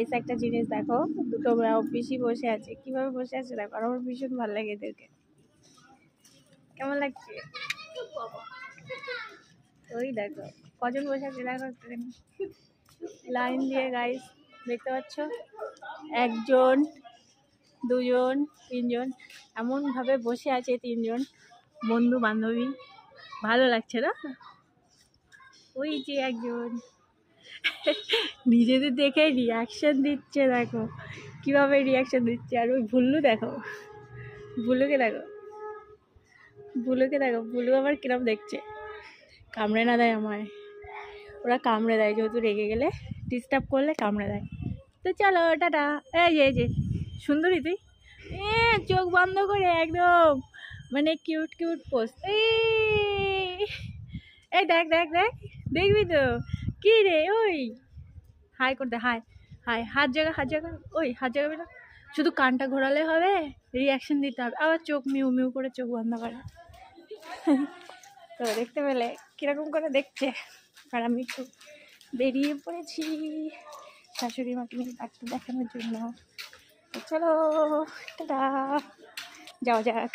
এসে একটা জিনিস দেখো, দুটো পিসি বসে আছে, কিভাবে বসে আছে দেখো, আর আমার ভীষণ ভালো লাগে এদেরকে। কেমন লাগছে? ওই দেখো কজন বসে আছে দেখো, লাইন দিয়ে গাইস, দেখতে পাচ্ছ? একজন, দুজন, তিনজন, এমন ভাবে বসে আছে তিনজন বন্ধু বান্ধবী, ভালো লাগছে না? ওই যে একজন নিজেদের দেখে রিয়াকশন দিচ্ছে, দেখো কিভাবে রিয়াকশন দিচ্ছে। আর ওই ভুল্লু দেখো, ভুলুকে দেখো, ভুলুকে দেখো, ভুলু আবার কিরম দেখছে। কামড়ে না দেয় আমায়, ওরা কামড়ে দেয়, যেহেতু রেগে গেলে ডিস্টার্ব করলে কামড়ে দেয়। তো চলো টাটা। এই যে সুন্দরী তুই, চোখ বন্ধ করে একদম মানে কিউট কিউট পোজ। এই দেখ দেখ দেখ, দেখবি তো? কি রে ওই, হাই করতে, হাই হাই, হাত জায়গা, হাত জায়গা, ওই হাত জায়গাবি না, শুধু কানটা ঘোরালে হবে, রিয়াকশন দিতে হবে, আবার চোখ মিউ মিউ করে চোখ বন্ধ করে। তো দেখতে পেলে কিরকম করে দেখছে। আর আমি একটু বেরিয়ে পড়েছি শাশুড়ি মাকে নিয়ে ডাক্তার দেখানোর জন্য। চলো টাটা, যাওয়া যাক।